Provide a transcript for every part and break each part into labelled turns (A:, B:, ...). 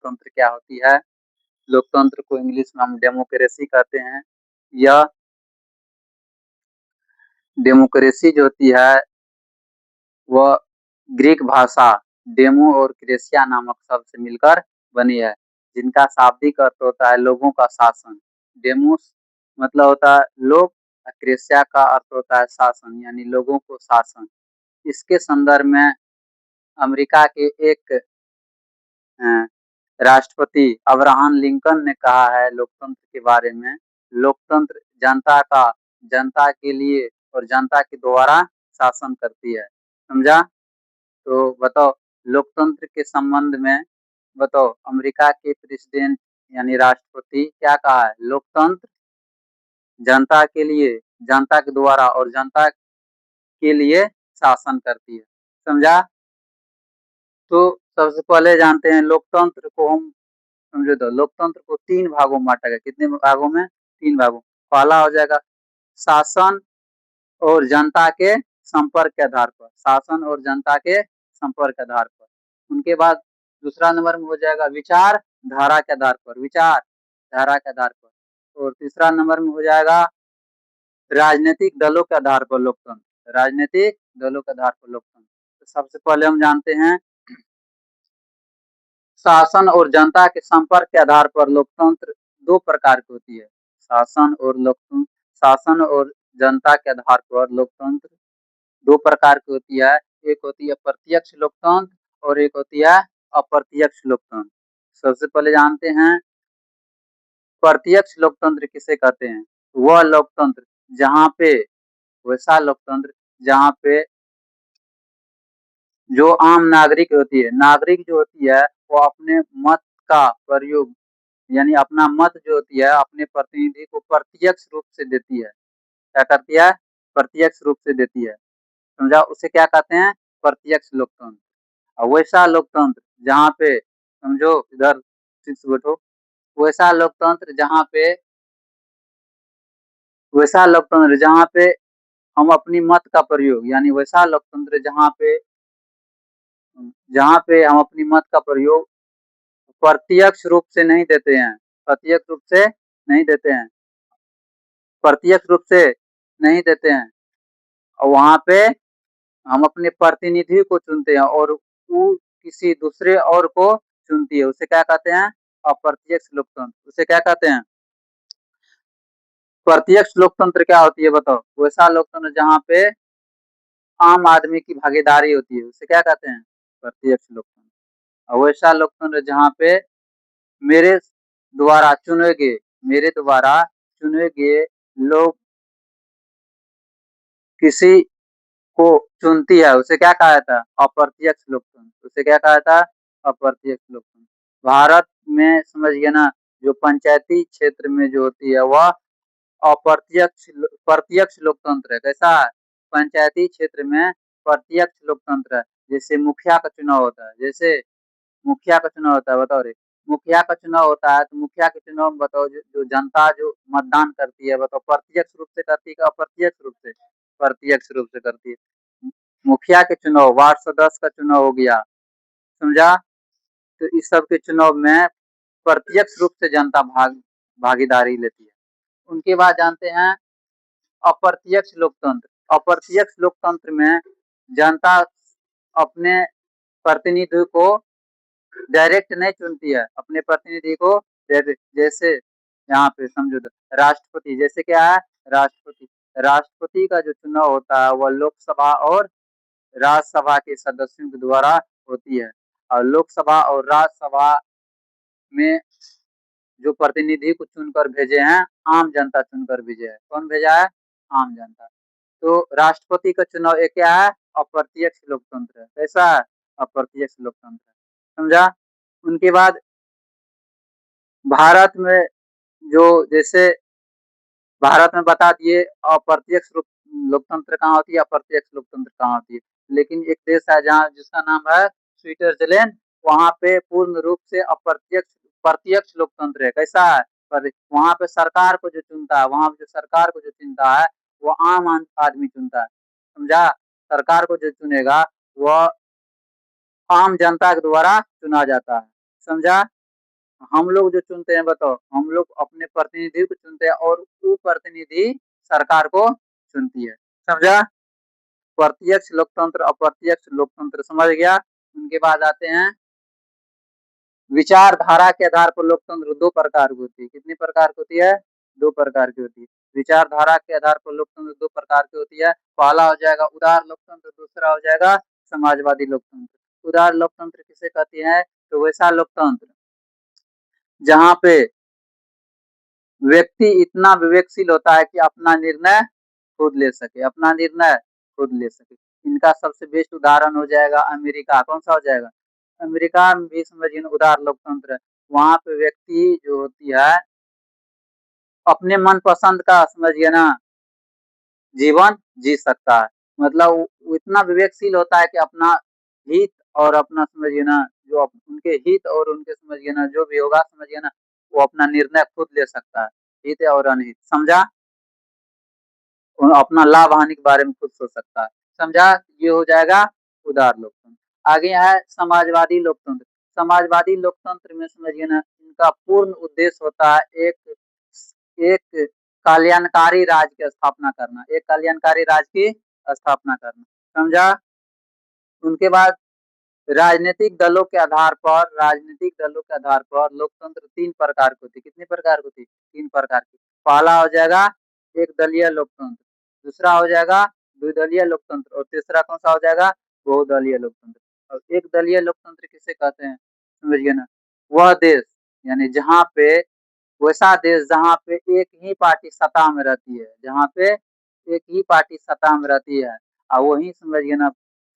A: लोकतंत्र क्या होती है। लोकतंत्र को इंग्लिश में हम डेमोक्रेसी कहते हैं। यह डेमोक्रेसी जो होती है वह ग्रीक भाषा डेमो और क्रेसिया नामक शब्द से मिलकर बनी है, जिनका शाब्दिक अर्थ होता है लोगों का शासन। डेमोस मतलब होता है लोग, और क्रेसिया का अर्थ होता है शासन, यानी लोगों को शासन। इसके संदर्भ में अमेरिका के एक अ, राष्ट्रपति अब्राहम लिंकन ने कहा है लोकतंत्र के बारे में, लोकतंत्र जनता के लिए और जनता के द्वारा शासन करती है। समझा? तो बताओ, लोकतंत्र के संबंध में बताओ, अमेरिका के प्रेसिडेंट यानी राष्ट्रपति क्या कहा है, लोकतंत्र जनता के लिए, जनता के द्वारा और जनता के लिए शासन करती है। समझा? तो सबसे पहले जानते हैं लोकतंत्र को हम समझे तो लोकतंत्र को 3 भागों में बांटा गया। कितने भागों में? 3 भागों। पहला हो जाएगा शासन और जनता के संपर्क के आधार पर, शासन और जनता के संपर्क के आधार पर। उनके बाद दूसरा नंबर में हो जाएगा विचार धारा के आधार पर, विचार धारा के आधार पर। और तीसरा नंबर में हो जाएगा राजनीतिक दलों के आधार पर लोकतंत्र, राजनीतिक दलों के आधार पर लोकतंत्र। तो सबसे पहले हम जानते हैं शासन और जनता के संपर्क के आधार पर लोकतंत्र 2 प्रकार की होती है। शासन और जनता के आधार पर लोकतंत्र 2 प्रकार की होती है। एक होती है प्रत्यक्ष लोकतंत्र और एक होती है अप्रत्यक्ष लोकतंत्र। सबसे पहले जानते हैं प्रत्यक्ष लोकतंत्र किसे कहते हैं। वह लोकतंत्र जहाँ पे, वैसा लोकतंत्र जहाँ पे जो आम नागरिक होती है, नागरिक जो होती है वो अपने मत का प्रयोग, यानी अपना मत जो होती है अपने प्रतिनिधि को प्रत्यक्ष रूप से देती है। क्या करती है? प्रत्यक्ष रूप से देती है। समझा? उसे क्या कहते हैं? प्रत्यक्ष लोकतंत्र। और वैसा लोकतंत्र जहाँ पे, समझो इधर ठीक से बैठो, वैसा लोकतंत्र जहाँ पे, वैसा लोकतंत्र जहाँ पे हम अपनी मत का प्रयोग, यानी वैसा लोकतंत्र जहाँ पे हम अपनी मत का प्रयोग प्रत्यक्ष रूप से नहीं देते हैं, प्रत्यक्ष रूप से नहीं देते हैं, प्रत्यक्ष रूप से नहीं देते हैं, और वहाँ पे हम अपने प्रतिनिधि को चुनते हैं और वो किसी दूसरे और को चुनती है। उसे क्या कहते हैं? अप्रत्यक्ष लोकतंत्र। उसे क्या कहते हैं? प्रत्यक्ष लोकतंत्र क्या होती है बताओ? वैसा लोकतंत्र जहाँ पे आम आदमी की भागीदारी होती है, उसे क्या कहते हैं? प्रत्यक्ष लोकतंत्र। और वैसा लोकतंत्र जहाँ पे मेरे द्वारा चुने गए, मेरे द्वारा चुने गए लोग किसी को चुनती है, उसे क्या कहा जाता है? अप्रत्यक्ष लोकतंत्र। उसे क्या कहा जाता है? अप्रत्यक्ष लोकतंत्र। भारत में समझ गए ना, जो पंचायती क्षेत्र में जो होती है वह अप्रत्यक्ष प्रत्यक्ष लोकतंत्र है। कैसा है? पंचायती क्षेत्र में प्रत्यक्ष लोकतंत्र है। जैसे मुखिया का चुनाव होता है, जैसे मुखिया का चुनाव होता है, बताओ रे, मुखिया का चुनाव होता है तो मुखिया के चुनाव में बताओ जो जनता जो मतदान करती है, बताओ प्रत्यक्ष रूप से करती है कि अप्रत्यक्ष रूप से? प्रत्यक्ष रूप से करती है। मुखिया के चुनाव, वार्ड सदस्य का चुनाव हो गया, समझा? तो इस सब के चुनाव में प्रत्यक्ष रूप से जनता भागीदारी लेती है। उनके बाद जानते हैं अप्रत्यक्ष लोकतंत्र। अप्रत्यक्ष लोकतंत्र में जनता अपने प्रतिनिधि को डायरेक्ट नहीं चुनती है, अपने प्रतिनिधि को जैसे यहाँ पे समझो तो राष्ट्रपति, जैसे क्या है? राष्ट्रपति, राष्ट्रपति का जो चुनाव होता है वह लोकसभा और राज्यसभा के सदस्यों के द्वारा होती है। और लोकसभा और राज्यसभा में जो प्रतिनिधि को चुनकर भेजे हैं, आम जनता चुनकर भेजे है। कौन भेजा है? आम जनता। तो राष्ट्रपति का चुनाव ये क्या है? अप्रत्यक्ष लोकतंत्र है। कैसा है? अप्रत्यक्ष लोकतंत्र है। समझा? उनके बाद भारत में जो, जैसे भारत में बता दिए अप्रत्यक्ष लोकतंत्र कहाँ होती है, अप्रत्यक्ष लोकतंत्र कहाँ होती है। लेकिन एक देश है जहाँ, जिसका नाम है स्विट्जरलैंड, वहाँ पे पूर्ण रूप से अप्रत्यक्ष प्रत्यक्ष लोकतंत्र है। कैसा है? वहाँ पे सरकार को जो चुनता है, वहाँ पे जो सरकार को जो चुनता है वो आम आदमी चुनता है। समझा? सरकार को जो चुनेगा वह आम जनता के द्वारा चुना जाता है। समझा? हम लोग जो चुनते हैं, बताओ, हम लोग अपने प्रतिनिधि को चुनते हैं और वो प्रतिनिधि सरकार को चुनती है। समझा? प्रत्यक्ष लोकतंत्र, अप्रत्यक्ष लोकतंत्र, समझ गया? उनके बाद आते हैं विचारधारा के आधार पर लोकतंत्र। दो प्रकार की होती है। कितनी प्रकार की होती है? दो प्रकार की होती है। विचारधारा के आधार पर लोकतंत्र दो प्रकार की होती है। पहला हो जाएगा उदार लोकतंत्र, दूसरा हो जाएगा समाजवादी लोकतंत्र। उदार लोकतंत्र किसे कहती है? तो वैसा लोकतंत्र जहाँ पे व्यक्ति इतना विवेकशील होता है कि अपना निर्णय खुद ले सके, अपना निर्णय खुद ले सके। इनका सबसे बेस्ट उदाहरण हो जाएगा अमेरिका। कौन सा हो जाएगा? अमेरिका में भी समझिए ना उदार लोकतंत्र है। वहाँ पे व्यक्ति जो होती है अपने मन पसंद का, समझिए ना, जीवन जी सकता है। मतलब वो इतना विवेकशील होता है कि अपना हित और अपना, समझिए ना, जो उनके हित और उनके, समझिए ना, जो भी होगा, समझिए ना, वो अपना निर्णय खुद ले सकता है, हित और अनहित। समझा? और अपना लाभ हानि के बारे में खुद सोच सकता है। समझा? ये हो जाएगा उदार लोकतंत्र। आगे है समाजवादी लोकतंत्र। समाजवादी लोकतंत्र में समझिए ना, इनका पूर्ण उद्देश्य होता है एक एक कल्याणकारी राज्य की स्थापना करना, एक कल्याणकारी राज्य की स्थापना करना। समझा? उनके बाद राजनीतिक दलों के आधार पर लोकतंत्र तीन प्रकार की होती है। कितनी प्रकार की होती है? तीन प्रकार की। पहला हो जाएगा एक दलीय लोकतंत्र, दूसरा हो जाएगा द्विदलीय लोकतंत्र और तीसरा कौन सा हो जाएगा? बहुदलीय लोकतंत्र। और एक दलीय लोकतंत्र किसे कहते हैं? समझिए ना, वह देश, यानी जहाँ पे, वैसा देश जहाँ पे एक ही पार्टी सत्ता में रहती है, जहाँ पे एक ही पार्टी सत्ता में रहती है और वही, समझिए ना,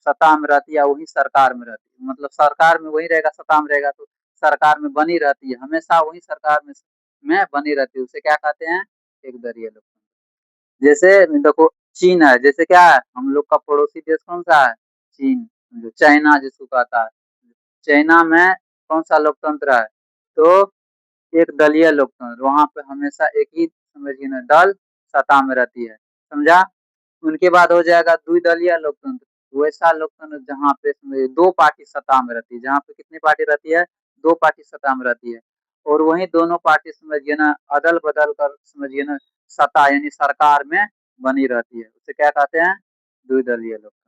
A: सत्ता में रहती है, वही सरकार में रहती है। मतलब सरकार में वही रहेगा, सत्ता में रहेगा तो सरकार में बनी रहती है, हमेशा वही सरकार में बनी रहती है। उसे क्या कहते हैं? एक दलीय लोकतंत्र। जैसे देखो, चीन है, जैसे क्या है, हम लोग का पड़ोसी देश कौन सा है? चीन, जो चाइना जिसको कहता है। चाइना में कौन सा लोकतंत्र है? तो एक दलीय लोकतंत्र। वहां पे हमेशा एक ही, समझिए ना, दल सत्ता में रहती है। समझा? उनके बाद हो जाएगा द्विदलीय लोकतंत्र। वैसा लोकतंत्र जहाँ पे समझिए दो पार्टी सत्ता में रहती है, जहाँ पे कितनी पार्टी रहती है? दो पार्टी सत्ता में रहती है और वही दोनों पार्टी, समझिए ना, अदल बदल कर, समझिए ना, सत्ता यानी सरकार में बनी रहती है। उसे क्या कहते हैं? द्विदलीय लोकतंत्र।